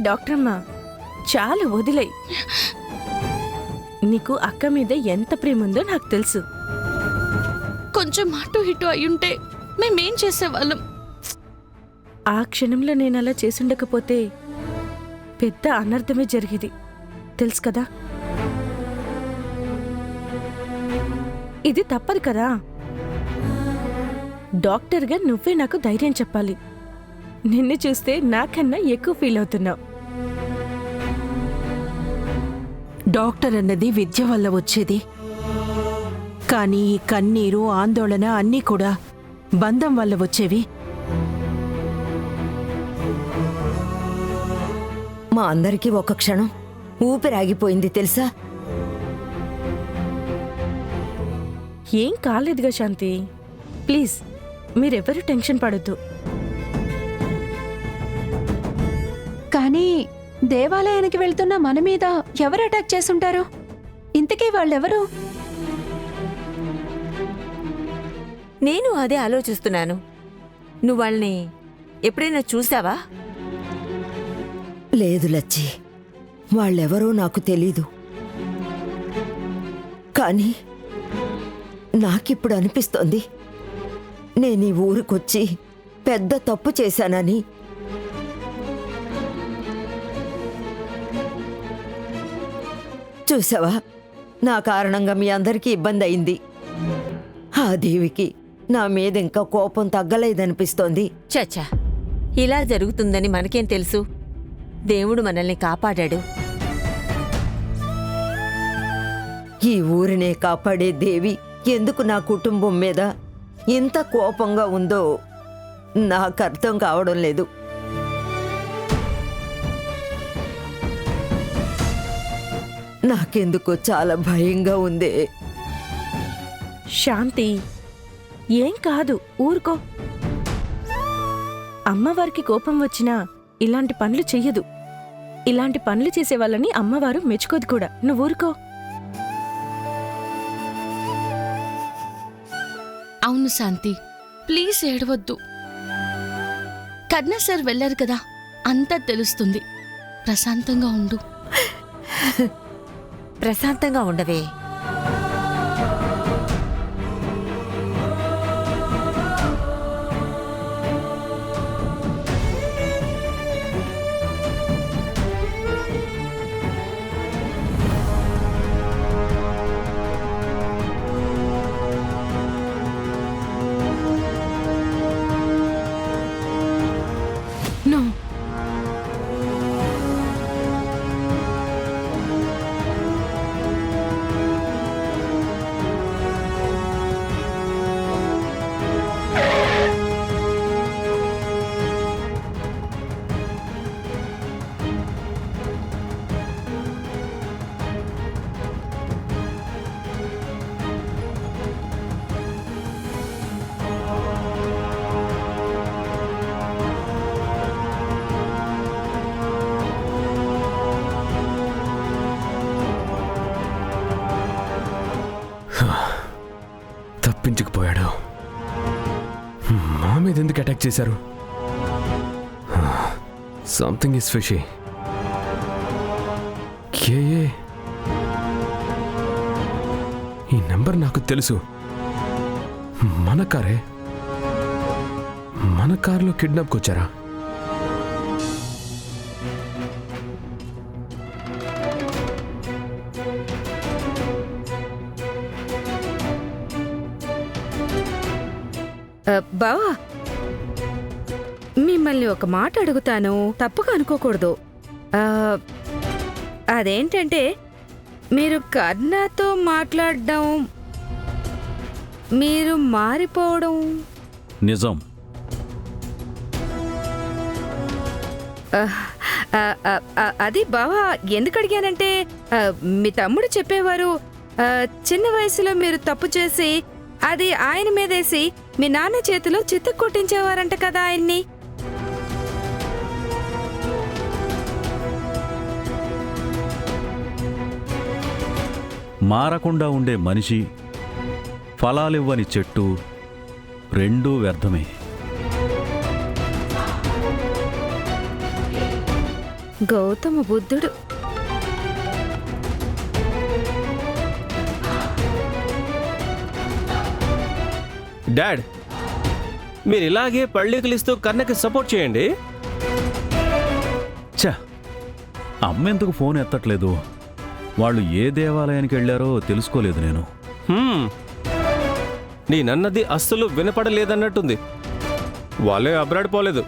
డాక్టరమ్మా, చాలు వదిలేయ్. నీకు అక్క మీద ఎంత ప్రేమ ఉందో నాకు తెలుసు. కొంచెం అటు ఇటు అయ్యుంటే మేమేం చేసేవాళ్ళం? ఆ క్షణంలో నేను అలా చేసుండకపోతే పెద్ద అనర్థమే జరిగేది, తెలుసు కదా. ఇది తప్పదు కదా. డాక్టర్గా నువ్వే నాకు ధైర్యం చెప్పాలి. నిన్ను చూస్తే నాకన్నా ఎక్కువ ఫీల్ అవుతున్నావు. డాక్టర్ అన్నది విద్య వల్ల వచ్చేది, కానీ ఈ కన్నీరు, ఆందోళన అన్నీ కూడా బంధం వల్ల వచ్చేవి. మా అందరికీ ఒక క్షణం ఊపిరాగిపోయింది తెలుసా. ఏం కాలేదుగా శాంతి, ప్లీజ్ మీరెవరూ టెన్షన్ పడొద్దు. కానీ దేవాలయానికి వెళ్తున్న మన మీద ఎవరు అటాక్ చేసుంటారు? ఇంతకీ వాళ్ళెవరు? నేను అదే ఆలోచిస్తున్నాను. నువ్వు వాళ్ళని ఎప్పుడైనా చూసావా? లేదు లచ్చి, వాళ్ళెవరో నాకు తెలీదు. కానీ నాకిప్పుడు అనిపిస్తోంది నేను ఈ ఊరికొచ్చి పెద్ద తప్పు చేశానని. చూసావా, నా కారణంగా మీ అందరికీ ఇబ్బంది అయింది. ఆ దేవికి నా మీద ఇంకా కోపం తగ్గలేదనిపిస్తోంది. చచ్చా, ఇలా జరుగుతుందని మనకేం తెలుసు? దేవుడు మనల్ని కాపాడాడు. ఈ ఊరినే కాపాడే దేవి ఎందుకు నా కుటుంబం మీద ఇంత కోపంగా ఉందో నాకు అర్థం కావడం లేదు. నాకెందుకో చాలా భయంగా ఉంది. శాంతి, ఏం కాదు, ఊరుకో. అమ్మవారికి కోపం వచ్చినా ఇలాంటి పనులు చెయ్యదు. ఇలాంటి పనులు చేసేవాళ్ళని అమ్మవారు మెచ్చుకోదు కూడా. నువ్వు ఊరుకో. అవును శాంతి, ప్లీజ్ ఏడవద్దు. కర్ణ సార్ వెళ్ళారు కదా, అంతా తెలుస్తుంది. ప్రశాంతంగా ఉండు. ప్రశాంతంగా ఉండవే. తప్పించుకుపోయాడు. మా మీద ఎందుకు అటాక్ చేశారు? Something is fishy. ఈ నెంబర్ నాకు తెలుసు. మన కారే. మన కారులో కిడ్నాప్కి వచ్చారా? బావా, మిమ్మల్ని ఒక మాట అడుగుతాను, తప్పుగా అనుకోకూడదు. అదేంటంటే, మీరు కర్ణతో మాట్లాడడం, మీరు మారిపోవడం నిజం. అది బావా, ఎందుకు అడిగానంటే, మీ తమ్ముడు చెప్పేవారు, చిన్న వయసులో మీరు తప్పు చేసి అది ఆయన మీదేసి మీ నాన్న చేతిలో చిత్తు కొట్టించేవారంట కదా ఆయన్ని. మారకుండా ఉండే మనిషి, ఫలాలివ్వని చెట్టు రెండూ వ్యర్థమే. గౌతమ బుద్ధుడు. డాడ్, మీరు ఇలాగే పళ్ళికలిస్తూ కన్నకి సపోర్ట్ చేయండి. ఛ, అమ్మ ఎందుకు ఫోన్ ఎత్తట్లేదు? వాళ్ళు ఏ దేవాలయానికి వెళ్ళారో తెలుసుకోలేదు నేను. నేనన్నది అస్సలు వినపడలేదన్నట్టుంది. వాళ్ళే అబ్రాడ్ పోలేదు,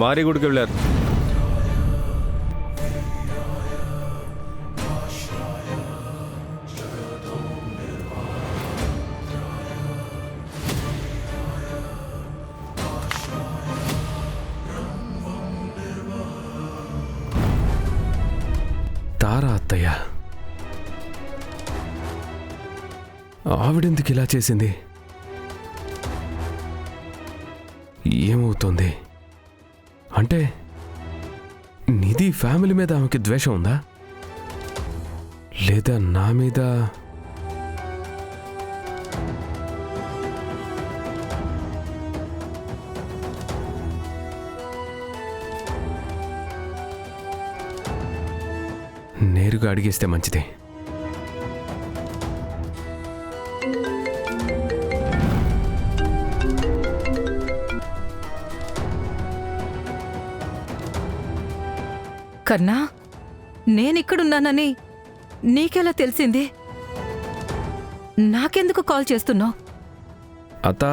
మారిగుడికి వెళ్ళారు. తారా అత్తయ్య ఆవిడెందుకు ఇలా చేసింది? ఏమవుతోంది? అంటే నిధి ఫ్యామిలీ మీద ఆమెకి ద్వేషం ఉందా, లేదా నా మీద? నేరుగా అడిగేస్తే మంచిది. కన్నా, నేనిక్కడున్నానని నీకెలా తెలిసింది? నాకెందుకు కాల్ చేస్తున్నావు? అత్త,